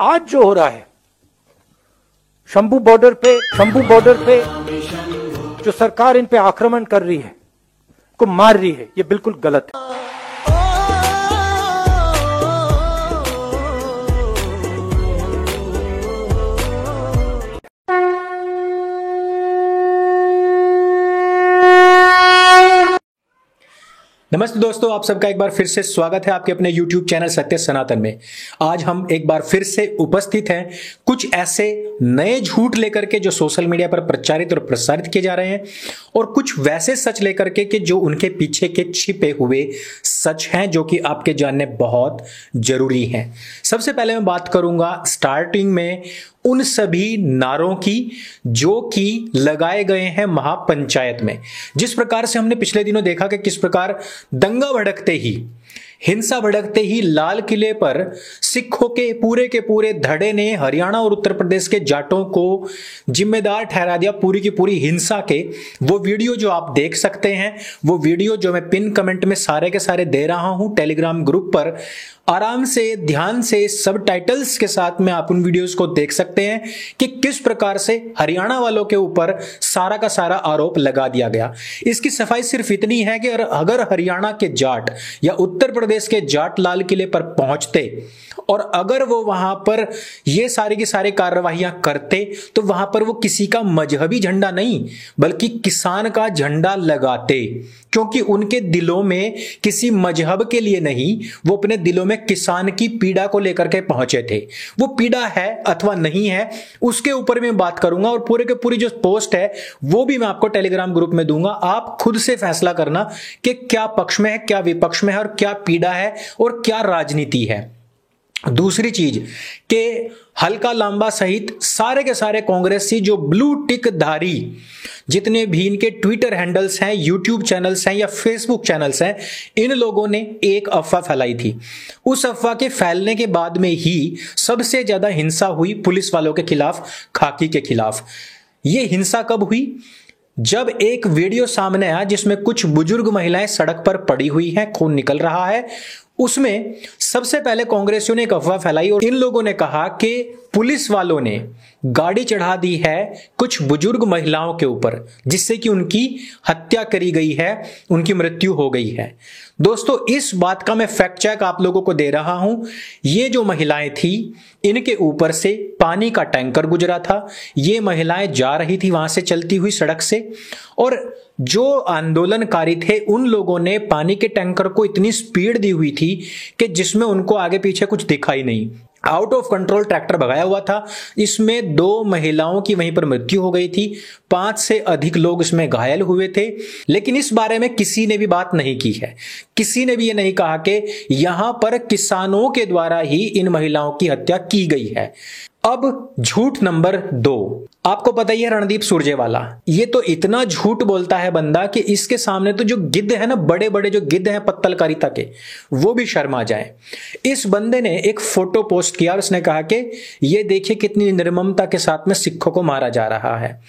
आज जो हो रहा है शंभू बॉर्डर पे जो सरकार इन पे आक्रमण कर रही है, को मार रही है, ये बिल्कुल गलत है। नमस्ते दोस्तों, आप सबका एक बार फिर से स्वागत है आपके अपने YouTube चैनल सत्य सनातन में। आज हम एक बार फिर से उपस्थित हैं कुछ ऐसे नए झूठ लेकर के जो सोशल मीडिया पर प्रचारित और प्रसारित किए जा रहे हैं, और कुछ वैसे सच लेकर के कि जो उनके पीछे के छिपे हुए सच हैं, जो कि आपके जानने बहुत जरूरी हैं। सबसे पहले मैं बात करूंगा स्टार्टिंग में उन सभी नारों की जो कि लगाए गए हैं महापंचायत में। जिस प्रकार से हमने पिछले दिनों देखा कि किस प्रकार दंगा भड़कते ही, हिंसा भड़कते ही लाल किले पर सिखों के पूरे धड़े ने हरियाणा और उत्तर प्रदेश के जाटों को जिम्मेदार ठहरा दिया पूरी की पूरी हिंसा के। वो वीडियो जो आप देख सकते हैं, वो वीडियो जो मैं पिन कमेंट में सारे के सारे दे रहा हूं टेलीग्राम ग्रुप पर, आराम से ध्यान से सब टाइटल्स के साथ में आप उन वीडियोस को देख सकते हैं कि किस प्रकार से हरियाणा वालों के ऊपर सारा का सारा आरोप लगा दिया गया। इसकी सफाई सिर्फ इतनी है कि अगर हरियाणा के जाट या उत्तर प्रदेश के जाट लाल किले पर पहुंचते और अगर वो वहां पर ये सारी की सारी कार्रवाइयां करते, तो वहां पर वो किसी का मजहबी झंडा नहीं बल्कि किसान का झंडा लगाते, क्योंकि उनके दिलों में किसी मजहब के लिए नहीं, वो अपने दिलों में किसान की पीड़ा को लेकर के पहुंचे थे। वो पीड़ा है अथवा नहीं है उसके ऊपर मैं बात करूंगा, और पूरे के पूरी जो पोस्ट है वो भी मैं आपको टेलीग्राम ग्रुप में दूंगा। आप खुद से फैसला करना कि क्या पक्ष में है, क्या विपक्ष में है, और क्या पीड़ा है और क्या राजनीति है। दूसरी चीज के हल्का लांबा सहित सारे के सारे कांग्रेसी जो ब्लू टिक धारी जितने भी इनके ट्विटर हैंडल्स हैं, यूट्यूब चैनल्स हैं या फेसबुक चैनल्स हैं, इन लोगों ने एक अफवाह फैलाई थी। उस अफवाह के फैलने के बाद में ही सबसे ज्यादा हिंसा हुई पुलिस वालों के खिलाफ, खाकी के खिलाफ। यह हिंसा कब हुई? जब एक वीडियो सामने आया जिसमें कुछ बुजुर्ग महिलाएं सड़क पर पड़ी हुई हैं, खून निकल रहा है। उसमें सबसे पहले कांग्रेसियों ने एक अफवाह फैलाई और इन लोगों ने कहा कि पुलिस वालों ने गाड़ी चढ़ा दी है कुछ बुजुर्ग महिलाओं के ऊपर, जिससे कि उनकी हत्या करी गई है, उनकी मृत्यु हो गई है। दोस्तों, इस बात का मैं फैक्ट चेक आप लोगों को दे रहा हूं। ये जो महिलाएं थी, इनके ऊपर से पानी का टैंकर गुजरा था। ये महिलाएं जा रही थी वहां से चलती हुई सड़क से, और जो आंदोलनकारी थे उन लोगों ने पानी के टैंकर को इतनी स्पीड दी हुई थी कि जिसमें उनको आगे पीछे कुछ दिखाई नहीं। आउट ऑफ कंट्रोल ट्रैक्टर भगाया हुआ था। इसमें 2 महिलाओं की वहीं पर मृत्यु हो गई थी, 5 से अधिक लोग इसमें घायल हुए थे। लेकिन इस बारे में किसी ने भी बात नहीं की है। किसी ने भी ये नहीं कहा कि यहां पर किसानों के द्वारा ही इन महिलाओं की हत्या की गई है। अब झूठ नंबर 2, आपको पता ही है रणदीप सुरजेवाला, ये तो इतना झूठ बोलता है बंदा कि इसके सामने तो जो गिद्ध है ना, बड़े बड़े जो गिद्ध हैं पत्तलकारिता के, वो भी शर्मा जाए। इस बंदे ने एक फोटो पोस्ट किया और उसने कहा कि ये देखिए कितनी निर्ममता के साथ में सिखों को मारा जा रहा है।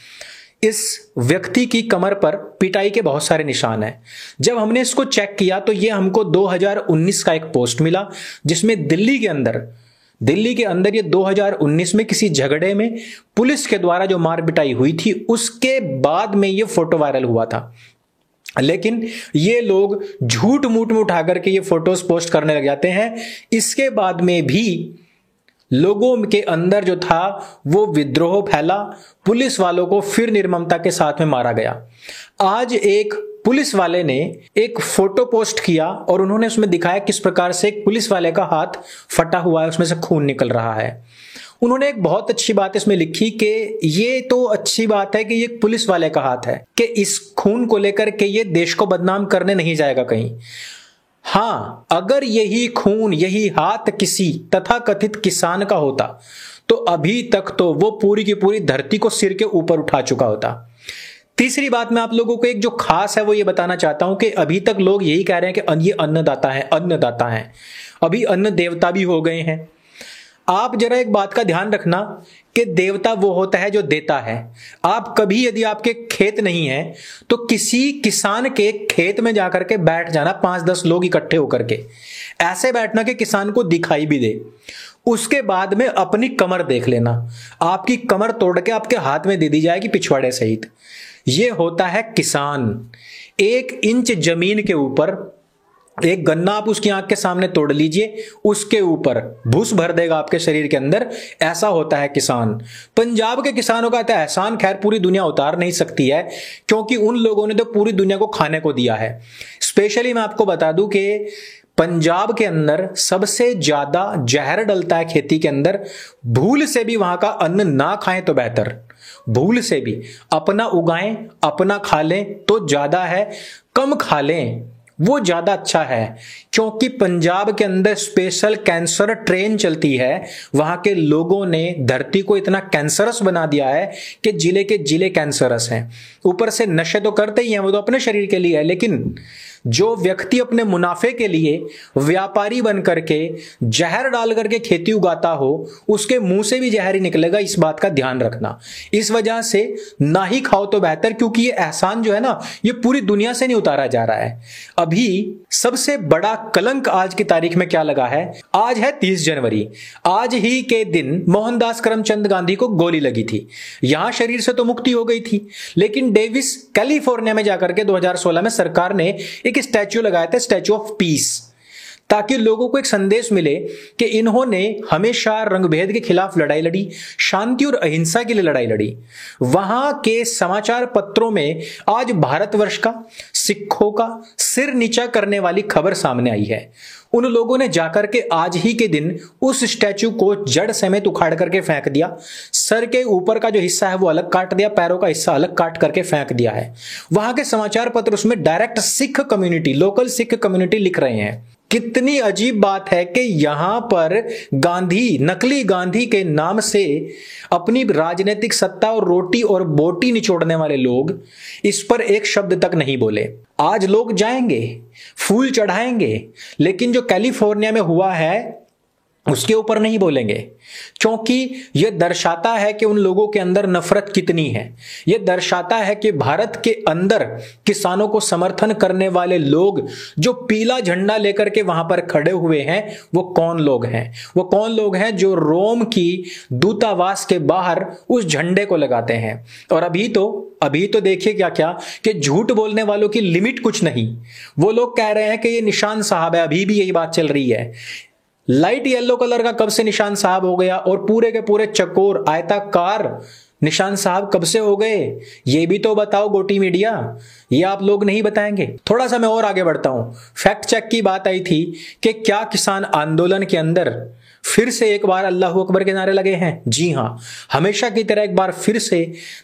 इस व्यक्ति की कमर पर पिटाई के बहुत सारे निशान हैं। जब हमने इसको चेक किया तो ये हमको 2019 का एक पोस्ट मिला, जिसमें दिल्ली के अंदर ये 2019 में किसी झगड़े में पुलिस के द्वारा जो मार पिटाई हुई थी, उसके बाद में ये फोटो वायरल हुआ था। लेकिन ये लोग झूठ मूठ में उठा करके ये फोटोज पोस्ट करने लग जाते हैं। इसके बाद में भी लोगों के अंदर जो था वो विद्रोह फैला, पुलिस वालों को फिर निर्ममता के साथ में मारा गया। आज एक पुलिस वाले ने एक फोटो पोस्ट किया और उन्होंने उसमें दिखाया किस प्रकार से एक पुलिस वाले का हाथ फटा हुआ है, उसमें से खून निकल रहा है। उन्होंने एक बहुत अच्छी बात इसमें लिखी कि ये तो अच्छी बात है कि ये पुलिस वाले का हाथ है, कि इस खून को लेकर के ये देश को बदनाम करने नहीं जाएगा कहीं। हाँ, अगर यही खून, यही हाथ किसी तथाकथित किसान का होता तो अभी तक तो वो पूरी की पूरी धरती को सिर के ऊपर उठा चुका होता। तीसरी बात मैं आप लोगों को एक जो खास है वो ये बताना चाहता हूं कि अभी तक लोग यही कह रहे हैं कि ये अन्नदाता है, अन्नदाता है। अभी अन्न देवता भी हो गए हैं। आप जरा एक बात का ध्यान रखना कि देवता वो होता है जो देता है। आप कभी यदि आपके खेत नहीं है तो किसी किसान के खेत में जाकर के बैठ जाना, 5-10 लोग इकट्ठे होकर के, ऐसे बैठना कि किसान को दिखाई भी दे। उसके बाद में अपनी कमर देख लेना, आपकी कमर तोड़ के आपके हाथ में दे दी जाएगी पिछवाड़े सहित। यह होता है किसान। 1 इंच जमीन के ऊपर एक गन्ना आप उसकी आंख के सामने तोड़ लीजिए, उसके ऊपर भूस भर देगा आपके शरीर के अंदर। ऐसा होता है किसान। पंजाब के किसानों का तो एहसान खैर पूरी दुनिया उतार नहीं सकती है, क्योंकि उन लोगों ने तो पूरी दुनिया को खाने को दिया है। स्पेशली मैं आपको बता दूं कि पंजाब के अंदर सबसे ज्यादा जहर डलता है खेती के अंदर। भूल से भी वहां का अन्न ना खाएं तो बेहतर, भूल से भी अपना उगाएं, अपना खा लें तो ज्यादा है, कम खा लें वो ज्यादा अच्छा है। क्योंकि पंजाब के अंदर स्पेशल कैंसर ट्रेन चलती है। वहां के लोगों ने धरती को इतना कैंसरस बना दिया है कि जिले के जिले कैंसरस हैं। ऊपर से नशे तो करते ही हैं, वो तो अपने शरीर के लिए है, लेकिन जो व्यक्ति अपने मुनाफे के लिए व्यापारी बन करके जहर डाल करके खेती उगाता हो, उसके मुंह से भी जहर ही निकलेगा। इस बात का ध्यान रखना। इस वजह से ना ही खाओ तो बेहतर, क्योंकि ये एहसान जो है ना, ये पूरी दुनिया से नहीं उतारा जा रहा है। अभी सबसे बड़ा कलंक आज की तारीख में क्या लगा है? आज है 30 जनवरी। आज ही के दिन मोहनदास करमचंद गांधी को गोली लगी थी। यहां शरीर से तो मुक्ति हो गई थी, लेकिन डेविस कैलिफोर्निया में जाकर के 2016 में सरकार ने एक स्टैच्यू लगाया था, स्टैच्यू ऑफ पीस, ताकि लोगों को एक संदेश मिले कि इन्होंने हमेशा रंगभेद के खिलाफ लड़ाई लड़ी, शांति और अहिंसा के लिए लड़ाई लड़ी। वहां के समाचार पत्रों में आज भारतवर्ष का, सिखों का सिर नीचा करने वाली खबर सामने आई है। उन लोगों ने जाकर के आज ही के दिन उस स्टैच्यू को जड़ समेत उखाड़ करके फेंक दिया। सर के ऊपर का जो हिस्सा है वो अलग काट दिया, पैरों का हिस्सा अलग काट करके फेंक दिया है। वहां के समाचार पत्र उसमें direct Sikh community, local Sikh community लिख रहे हैं। कितनी अजीब बात है कि यहां पर गांधी, नकली गांधी के नाम से अपनी राजनीतिक सत्ता और रोटी और बोटी निचोड़ने वाले लोग इस पर एक शब्द तक नहीं बोले। आज लोग जाएंगे, फूल चढ़ाएंगे, लेकिन जो कैलिफोर्निया में हुआ है उसके ऊपर नहीं बोलेंगे, क्योंकि यह दर्शाता है कि उन लोगों के अंदर नफरत कितनी है। यह दर्शाता है कि भारत के अंदर किसानों को समर्थन करने वाले लोग जो पीला झंडा लेकर के वहां पर खड़े हुए हैं, वो कौन लोग हैं। वो कौन लोग हैं जो रोम की दूतावास के बाहर उस झंडे को लगाते हैं। और अभी तो देखिए क्या क्या कि झूठ बोलने वालों की लिमिट कुछ नहीं। वो लोग कह रहे हैं कि ये निशान साहब है, अभी भी यही बात चल रही है। लाइट येलो कलर का कब से निशान साहब हो गया, और पूरे के पूरे चकोर आयताकार निशान साहब कब से हो गए, ये भी तो बताओ गोटी मीडिया। ये आप लोग नहीं बताएंगे। थोड़ा सा मैं और आगे बढ़ता हूं। फैक्ट चेक की बात आई थी कि क्या किसान आंदोलन के अंदर फिर से एक बार अल्लाह अकबर के नारे लगे हैं? जी हां, हमेशा की तरह एक बार फिर से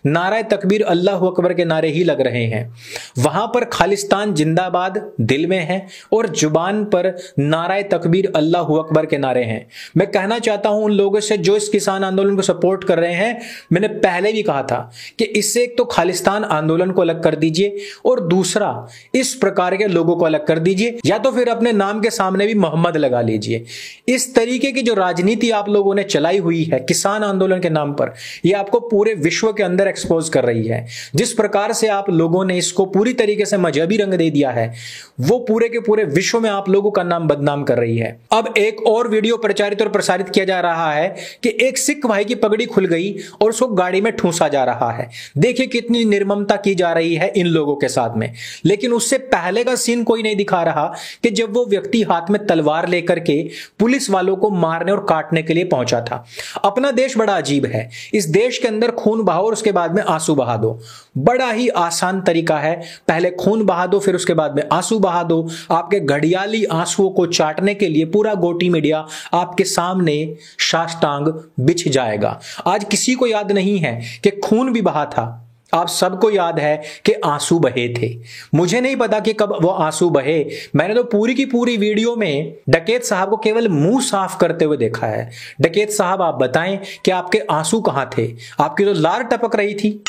नारा तकबीर अल्लाह अकबर के नारे ही लग रहे हैं। वहां पर खालिस्तान जिंदाबाद दिल में है और जुबान पर नारा तकबीर अल्लाह अकबर के नारे हैं। मैं कहना चाहता हूं उन लोगों से जो इस किसान आंदोलन को सपोर्ट कर रहे हैं, मैंने पहले भी कहा था कि इससे एक तो खालिस्तान आंदोलन को अलग कर दीजिए, और दूसरा इस प्रकार के लोगों को अलग कर दीजिए, या तो फिर अपने नाम के सामने भी मोहम्मद लगा लीजिए। इस तरीके की जो राजनीति आप लोगों ने चलाई हुई है किसान आंदोलन के नाम पर, यह आपको पूरे विश्व के अंदर एक्सपोज कर रही है। जिस प्रकार से आप लोगों ने इसको पूरी तरीके से मजहबी रंग दे दिया है, वो पूरे के पूरे विश्व में आप लोगों का नाम बदनाम कर रही है। अब एक और वीडियो प्रचारित और प्रसारित किया जा रहा है कि एक सिख भाई की पगड़ी खुल गई और उसको गाड़ी में ठूंसा जा रहा है। देखिए कितनी निर्ममता की जा रही है इन लोगों के साथ में। लेकिन उससे पहले का सीन कोई नहीं दिखा रहा कि जब वो व्यक्ति हाथ में तलवार लेकर के पुलिस वालों को मारने और काटने के लिए पहुंचा था। अपना देश बड़ा अजीब है। इस देश के अंदर खून बहाओ और उसके बाद में आंसू बहा दो। बड़ा ही आसान तरीका है। पहले खून बहा दो, फिर उसके बाद में आंसू बहा दो। आपके घड़ियाली आंसुओं को चाटने के लिए पूरा गोटी मीडिया आपके सामने साष्टांग बिछ जाएगा। आज किसी को याद नहीं है कि खून भी बहा था। आप सबको याद है कि आंसू बहे थे। मुझे नहीं पता कि कब वो आंसू बहे। मैंने तो पूरी की पूरी वीडियो में डकैत साहब को केवल मुंह साफ करते हुए देखा है। डकैत साहब आप बताएं कि आपके आंसू कहां थे? आपकी तो लार टपक रही थी।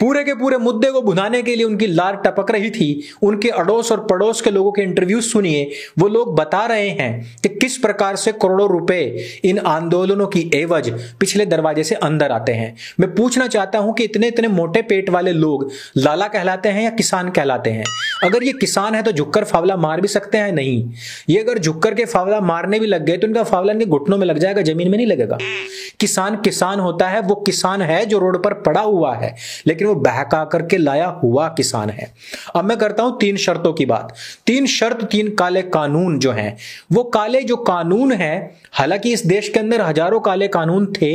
पूरे के पूरे मुद्दे को भुनाने के लिए उनकी लार टपक रही थी। उनके अड़ोस और पड़ोस के लोगों के इंटरव्यू सुनिए, वो लोग बता रहे हैं कि किस प्रकार से करोड़ों रुपए इन आंदोलनों की एवज पिछले दरवाजे से अंदर आते हैं। मैं पूछना चाहता हूं कि इतने इतने मोटे पेट वाले लोग लाला कहलाते हैं या किसान कहलाते हैं? अगर ये किसान है तो झुककर फावला मार भी सकते हैं? नहीं, ये अगर झुककर के फावला मारने भी लग गए तो इनका फावला इनके घुटनों में लग जाएगा, जमीन में नहीं लगेगा। किसान किसान होता है, वो किसान है जो रोड पर पड़ा हुआ है, लेकिन वो बहका करके लाया हुआ किसान है। अब मैं करता हूं 3 शर्तों की बात। 3 शर्त, 3 काले कानून जो हैं, वो काले जो कानून है, हालांकि इस देश के अंदर हजारों काले कानून थे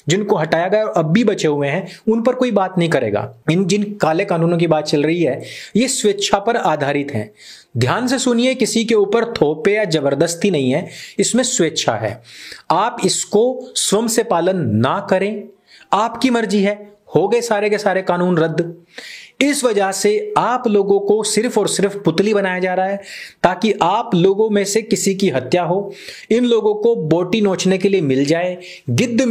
जिनको हटाया गया और अब भी बचे हुए हैं, उन पर कोई बात नहीं करेगा। इन जिन काले कानूनों की बात चल रही है ये स्वेच्छा पर आधारित हैं। ध्यान से सुनिए, किसी के ऊपर थोपे या जबरदस्ती नहीं है, इसमें स्वेच्छा है। आप इसको स्वयं से पालन ना करें, आपकी मर्जी है। हो गए सारे के सारे कानून रद्द। इस वजह से आप लोगों को सिर्फ और सिर्फ पुतली बनाया जा रहा है ताकि आप लोगों में से किसी की हत्या हो, इन लोगों को बोटी नोचने के लिए मिल जाए। गिद्ध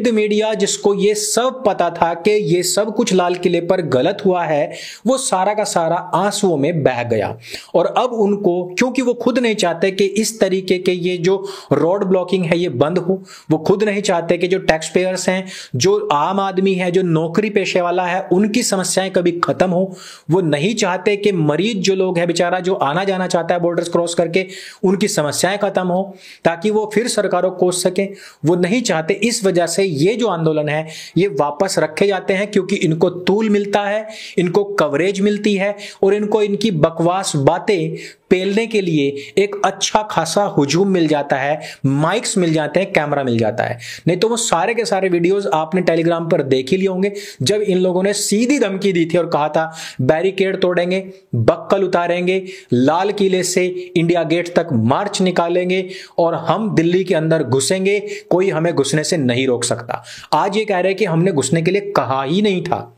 मीडिया जिसको ये सब पता था कि ये सब कुछ लाल किले पर गलत हुआ है, वो सारा का सारा आंसुओं में बह गया। और अब उनको, क्योंकि वो खुद नहीं चाहते कि इस तरीके के ये जो रोड ब्लॉकिंग है ये बंद हो, वो खुद नहीं चाहते कि जो टैक्स पेयर्स हैं, जो आम आदमी है, जो नौकरी पेशे वाला है, उनकी समस्याएं कभी खत्म हो। वो नहीं चाहते कि मरीज जो लोग है बेचारा, जो आना जाना चाहता है बॉर्डर्स क्रॉस करके, उनकी समस्याएं खत्म हो ताकि वो फिर सरकारों को कोस सके। वो नहीं चाहते। इस वजह से ये जो आंदोलन है ये वापस रखे जाते हैं, क्योंकि इनको तूल मिलता है, इनको कवरेज मिलती है और इनको इनकी बकवास बातें पेलने के लिए एक अच्छा खासा हुजूम मिल जाता है, माइक्स मिल जाते हैं, कैमरा मिल जाता है। नहीं तो वो सारे के सारे वीडियोस आपने टेलीग्राम पर देख ही लिए होंगे, जब इन लोगों ने सीधी धमकी दी थी और कहा था बैरिकेड तोड़ेंगे, बक्कल उतारेंगे, लाल किले से इंडिया गेट तक मार्च निकालेंगे और हम दिल्ली के अंदर घुसेंगे, कोई हमें घुसने से नहीं रोक सकता। आज ये कह रहे हैं कि हमने घुसने के लिए कहा ही नहीं था।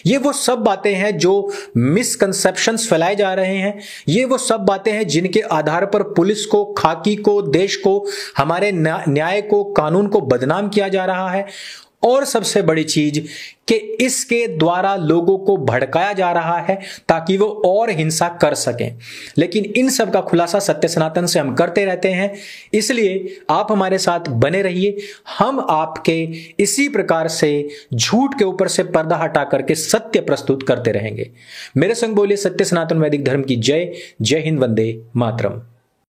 ये वो सब बातें हैं जो मिसकंसेप्शंस फैलाए जा रहे हैं। ये वो सब बातें हैं जिनके आधार पर पुलिस को, खाकी को, देश को, हमारे न्याय को, कानून को बदनाम किया जा रहा है। और सबसे बड़ी चीज कि इसके द्वारा लोगों को भड़काया जा रहा है ताकि वो और हिंसा कर सकें। लेकिन इन सब का खुलासा सत्य सनातन से हम करते रहते हैं, इसलिए आप हमारे साथ बने रहिए। हम आपके इसी प्रकार से झूठ के ऊपर से पर्दा हटा करके सत्य प्रस्तुत करते रहेंगे। मेरे संग बोलिए सत्य सनातन वैदिक धर्म की जय। जय हिंद, वंदे मातरम।